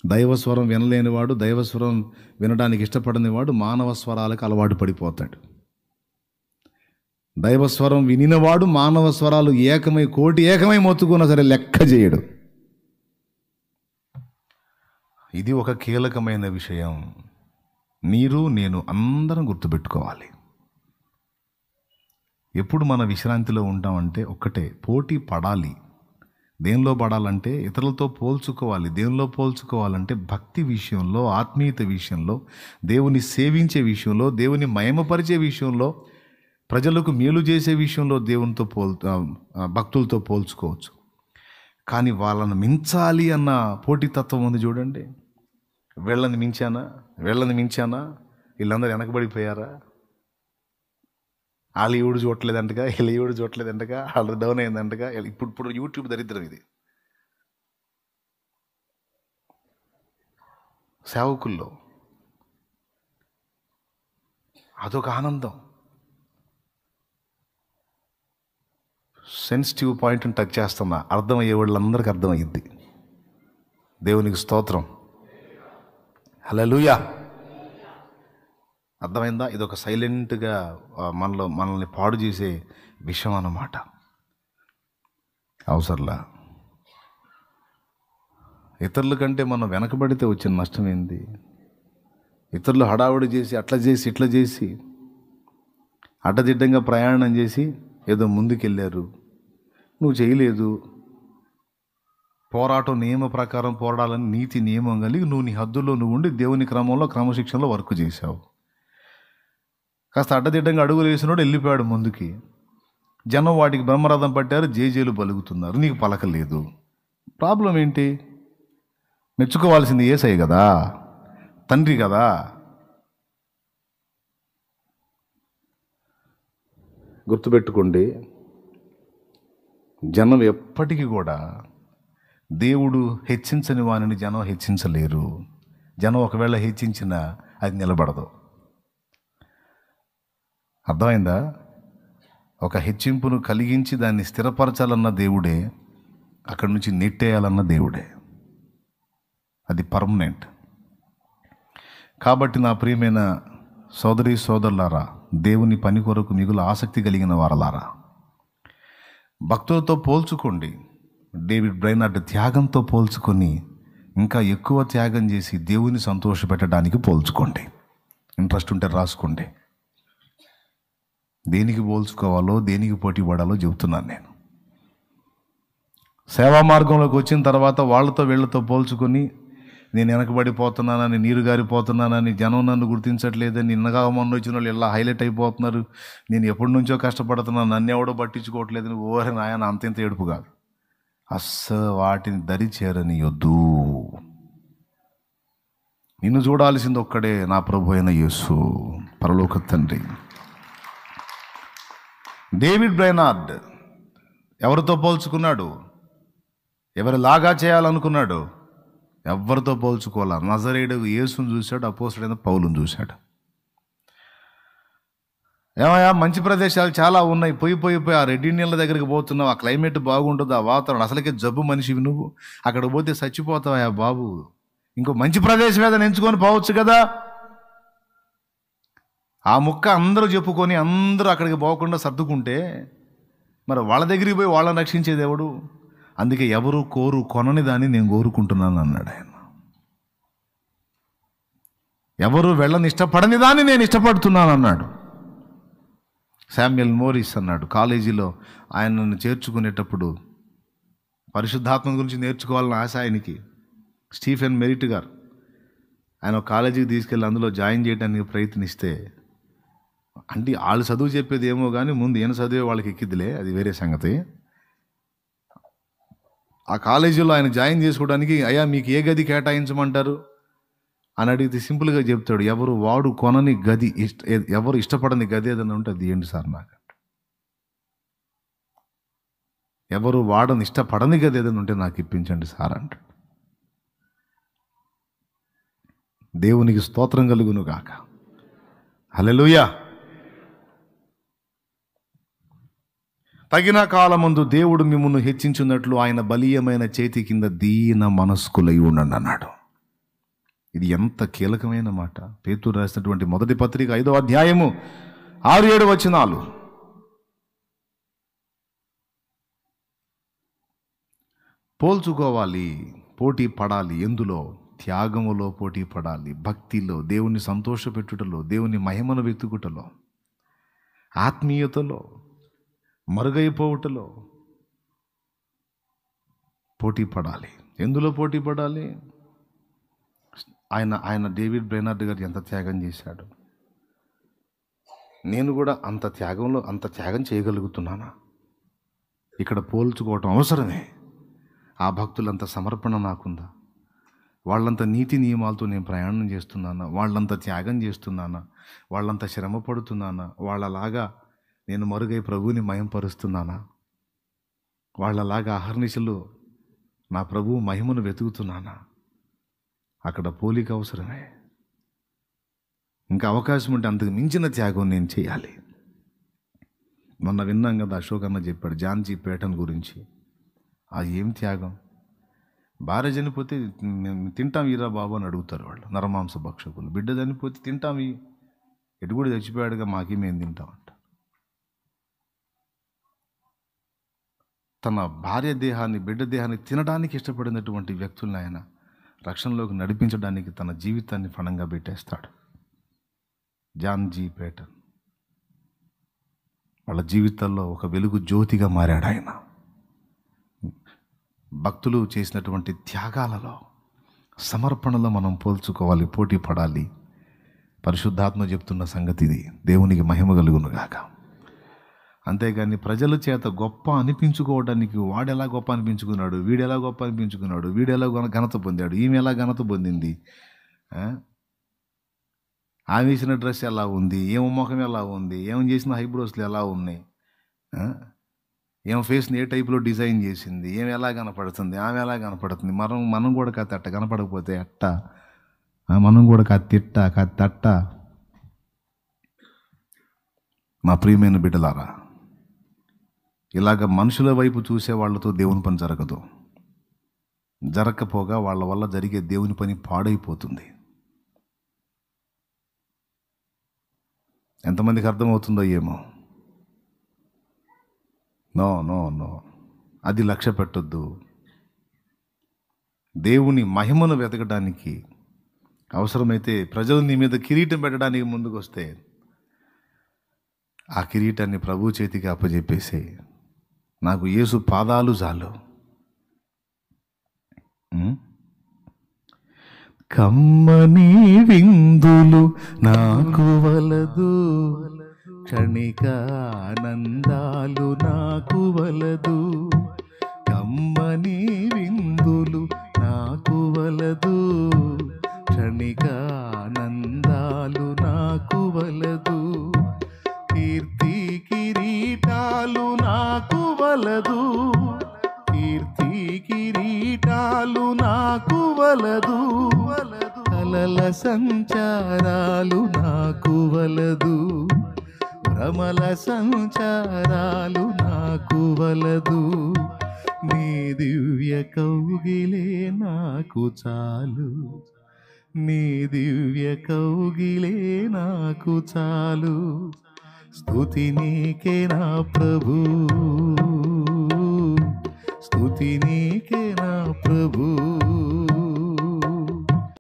దైవస్వరం వినలేనివాడు, దైవస్వరం వినడానికి ఇష్టపడనివాడు మానవ స్వరాలకు అలవాటు పడిపోతాడు. దైవస్వరం వినినవాడు మానవ స్వరాలు కోటి ఏకమై మొత్తుకున్నా సరే లెక్క చేయడు. ఇది ఒక కీలకమైన విషయం. మీరు నేను అందరం గుర్తుపెట్టుకోవాలి. ఎప్పుడు మన విశ్రాంతిలో ఉంటామంటే ఒక్కటే, పోటీ పడాలి. దేనిలో పడాలంటే ఇతరులతో పోల్చుకోవాలి. దేనిలో పోల్చుకోవాలంటే భక్తి విషయంలో, ఆత్మీయత విషయంలో, దేవుని సేవించే విషయంలో, దేవుని మహిమపరిచే విషయంలో, ప్రజలకు మేలు చేసే విషయంలో భక్తులతో పోల్చుకోవచ్చు. కానీ వాళ్ళని మించాలి అన్న పోటీతత్వం ఉంది చూడండి. వీళ్ళని మించానా, వీళ్ళందరూ వెనకబడిపోయారా, వాళ్ళు ఎవడు చూడలేదంటగా, వీళ్ళు ఎవడు చూడలేదంటగా, వాళ్ళు డౌన్ అయిందంటగా. ఇప్పుడు యూట్యూబ్ దరిద్రం ఇది. సేవకుల్లో అదొక ఆనందం. సెన్సిటివ్ పాయింట్ని టచ్ చేస్తున్నా, అర్థమయ్యే వాళ్ళందరికీ అర్థమయ్యిద్ది. దేవునికి స్తోత్రం, హల్లెలూయా. అర్థమైందా? ఇదొక సైలెంట్గా మనల్ని పాడు చేసే విషయం అన్నమాట. అవసరంలా. ఇతరుల కంటే మనం వెనకబడితే వచ్చిన నష్టం ఏంది? ఇతరులు హడావుడి చేసి అట్లా చేసి ఇట్లా చేసి అడ్డదిడ్డంగా ప్రయాణం చేసి ఏదో ముందుకెళ్ళారు, నువ్వు చేయలేదు. పోరాటం నియమ ప్రకారం పోరాడాలని నీతి నియమం కలిగి నువ్వు నీ హద్దుల్లో నువ్వు ఉండి దేవుని క్రమంలో క్రమశిక్షణలో వర్క్ చేశావు. కాస్త అడ్డదిడ్డంగా అడుగులు వేసినోడు వెళ్ళిపోయాడు ముందుకి. జనం వాటికి బ్రహ్మరథం పట్టారు, జేజేలు పలుకుతున్నారు, నీకు పలకలేదు. ప్రాబ్లం ఏంటి? మెచ్చుకోవాల్సింది యేసయ్య కదా, తండ్రి కదా. గుర్తుపెట్టుకోండి, జనం ఎప్పటికీ కూడా దేవుడు హెచ్చించని వానిని జనం హెచ్చించలేరు. జనం ఒకవేళ హెచ్చించినా అది నిలబడదు. అర్థమైందా? ఒక హెచ్చింపును కలిగించి దాన్ని స్థిరపరచాలన్న దేవుడే, అక్కడి నుంచి నెట్టేయాలన్న దేవుడే. అది పర్మనెంట్. కాబట్టి నా ప్రియమైన సోదరి సోదరులారా, దేవుని పని కొరకు మిగులు ఆసక్తి కలిగిన వారలారా, భక్తులతో పోల్చుకోండి. డేవిడ్ బ్రైనార్డ్ త్యాగంతో పోల్చుకొని ఇంకా ఎక్కువ త్యాగం చేసి దేవుని సంతోషపెట్టడానికి పోల్చుకోండి. ఇంట్రెస్ట్ ఉంటే రాసుకోండి. దేనికి పోల్చుకోవాలో, దేనికి పోటీ పడాలో చెబుతున్నాను నేను. సేవా మార్గంలోకి వచ్చిన తర్వాత వాళ్ళతో వీళ్ళతో పోల్చుకొని నేను వెనకబడిపోతున్నానని, నీరు గారిపోతున్నానని, జనం నన్ను గుర్తించట్లేదని, నిన్నగా మొన్న వచ్చిన వాళ్ళు ఇలా హైలైట్ అయిపోతున్నారు, నేను ఎప్పటి నుంచో కష్టపడుతున్నాను, నన్ను ఎవడో పట్టించుకోవట్లేదని ఓరే నాయన అంత ఏడుపు కాదు. వాటిని దరి చేరనియొద్దు. నిన్ను చూడాల్సింది ఒక్కడే, నా ప్రభు అయిన యేసు, పరలోక తండ్రి. డేవిడ్ బ్రైనార్డ్ ఎవరితో పోల్చుకున్నాడు? ఎవరిలాగా చేయాలనుకున్నాడు? ఎవరితో పోల్చుకోవాలా? నజరేయుడు యేసును చూశాడు, అపోస్తలుడైన పౌలును చూశాడు. ఏమయ్యా, మంచి ప్రదేశాలు చాలా ఉన్నాయి, పోయి ఆ రెడ్డి నీళ్ళ దగ్గరికి పోతున్నావు, ఆ క్లైమేట్ బాగుంటుంది, ఆ వాతావరణం, అసలుకే జబ్బు మనిషివి నువ్వు, అక్కడికి పోతే చచ్చిపోతావా బాబు, ఇంకో మంచి ప్రదేశం ఏదైనా ఎంచుకొని పోవచ్చు కదా. ఆ ముక్క అందరూ చెప్పుకొని అందరూ అక్కడికి పోకుండా సర్దుకుంటే మరి వాళ్ళ దగ్గరికి పోయి వాళ్ళని రక్షించేది ఎవడు? అందుకే ఎవరు కొనని దాన్ని నేను కోరుకుంటున్నాను అన్నాడు ఆయన. ఎవరు వెళ్ళని ఇష్టపడని దాన్ని నేను ఇష్టపడుతున్నాను అన్నాడు. శామ్యుయల్ మోరిస్ అన్నాడు, కాలేజీలో ఆయనను చేర్చుకునేటప్పుడు పరిశుద్ధాత్మ గురించి నేర్చుకోవాలని ఆశ ఆయనకి. స్టీఫెన్ మెరిట్ గారు ఆయన కాలేజీకి తీసుకెళ్ళి అందులో జాయిన్ చేయడానికి ప్రయత్నిస్తే, అంటే వాళ్ళు చదువు చెప్పేది ఏమో కానీ ముందు ఈయన చదివే వాళ్ళకి ఎక్కిద్దిలే, అది వేరే సంగతి. ఆ కాలేజీలో ఆయన జాయిన్ చేసుకోవడానికి, అయ్యా మీకు ఏ గది కేటాయించమంటారు అని అడిగితే సింపుల్గా చెప్తాడు, ఎవరు వాడు కొనని గది, ఎవరు ఇష్టపడని గది ఏదైనా ఉంటే అది ఏంటి సార్ నాకు, ఎవరు వాడని ఇష్టపడని గది ఏదైనా ఉంటే నాకు ఇప్పించండి సార్ అంటాడు. దేవునికి స్తోత్రం కలుగును గాక, హల్లెలూయా. తగిన కాలమందు దేవుడు మిమ్మును హెచ్చించున్నట్లు ఆయన బలీయమైన చేతి కింద దీన మనస్కులై ఉండండి అన్నాడు. ఇది ఎంత కీలకమైన మాట. పేతురు రాసినటువంటి మొదటి పత్రిక 5వ అధ్యాయము 6-7 వచనాలు. పోల్చుకోవాలి, పోటీ పడాలి. ఎందులో? త్యాగములో పోటీ పడాలి, భక్తిలో, దేవుని సంతోషపెట్టుటలో, దేవుని మహిమను వెతుకుటలో, ఆత్మీయతలో, మరుగైపోవుటలో పోటీ పడాలి. ఎందులో పోటీ పడాలి? ఆయన డేవిడ్ బ్రెనార్డ్ గారు ఎంత త్యాగం చేశాడు. నేను కూడా అంత త్యాగం చేయగలుగుతున్నానా? ఇక్కడ పోల్చుకోవటం అవసరమే. ఆ భక్తులంత సమర్పణ నాకుందా? వాళ్ళంత నీతి నియమాలతో నేను ప్రయాణం చేస్తున్నానా? వాళ్ళంత త్యాగం చేస్తున్నానా? వాళ్ళంత శ్రమ పడుతున్నానా? వాళ్ళలాగా నేను మరుగై ప్రభువుని మహింపరుస్తున్నానా? వాళ్ళలాగా అహర్నిశలు నా ప్రభువు మహిమను వెతుకుతున్నానా? అక్కడ పోలిక అవసరమే. ఇంకా అవకాశం ఉంటే అంతకు మించిన త్యాగం నేను చేయాలి. మొన్న విన్నాం కదా, అశోక్ అన్న చెప్పాడు జాన్జీ పేటన్ గురించి. అది ఏం త్యాగం! భార్య చనిపోతే తింటాం ఈరా బాబు అని అడుగుతారు వాళ్ళు, నరమాంస భక్షకులు. బిడ్డ చనిపోతే తింటాం, ఎటు కూడా చచ్చిపోయాడుగా, మాకేమేం తింటామంట. తన భార్య దేహాన్ని, బిడ్డ దేహాన్ని తినడానికి ఇష్టపడినటువంటి వ్యక్తులను ఆయన రక్షణలోకి నడిపించడానికి తన జీవితాన్ని పణంగా పెట్టేస్తాడు. జాన్జీ పేటన్ వాళ్ళ జీవితాల్లో ఒక వెలుగు జ్యోతిగా మారాడు ఆయన. భక్తులు చేసినటువంటి త్యాగాలలో, సమర్పణలో మనం పోల్చుకోవాలి, పోటీ పడాలి. పరిశుద్ధాత్మ చెప్తున్న సంగతి ఇది. దేవునికి మహిమ కలుగునుగాక. అంతేగాని ప్రజల చేత గొప్ప అనిపించుకోవడానికి వాడెలా గొప్ప అనిపించుకున్నాడు, వీడెలా గొప్ప అనిపించుకున్నాడు, వీడెలా ఘనత పొందాడు, ఈమె ఎలా ఘనత పొందింది, ఆమె వేసిన డ్రెస్ ఎలా ఉంది, ఏమో ముఖం ఎలా ఉంది, ఏం చేసిన హైబ్రోస్లు ఎలా ఉన్నాయి, ఏం ఫేస్ని ఏ టైప్లో డిజైన్ చేసింది, ఏమి ఎలా కనపడుతుంది, ఆమె ఎలా కనపడుతుంది. మనం కూడా కాస్త అట్ట కనపడకపోతే అట్ట, మనం కూడా కత్తట్ట. మా ప్రియమైన బిడ్డలారా, ఇలాగ మనుషుల వైపు చూసే వాళ్ళతో దేవుని పని జరగదు. జరగకపోగా వాళ్ళ వల్ల జరిగే దేవుని పని పాడైపోతుంది. ఎంతమందికి అర్థమవుతుందో ఏమో. నో అది లక్ష్య పెట్టొద్దు. దేవుని మహిమను వెతకడానికి, అవసరమైతే ప్రజలు నీ మీద కిరీటం పెట్టడానికి ముందుకు వస్తే ఆ కిరీటాన్ని ప్రభు చేతికి అప్పచెప్పేసి, నాకు యేసు పాదాలు చాలు. కమ్మని విందులు నాకు వలదు, క్షణిక ఆనందాలు నాకు వలదు. కమ్మని విందులు నాకు వలదు, క్షణిక ఆనందాలు నాకు వలదు. కీర్తి కిరీటాలు నాకు వలదు, కీర్తి కిరీటాలు నాకు వలదు. కలల సంచారాలు నాకు వలదు, భ్రమల సంచారాలు నాకు వలదు. నీ దివ్య కౌగిలే నాకు చాలు, నీ దివ్య కౌగిలే నాకు చాలు. స్తుతి నీకే నా ప్రభు, స్తుతి నీకే నా ప్రభు.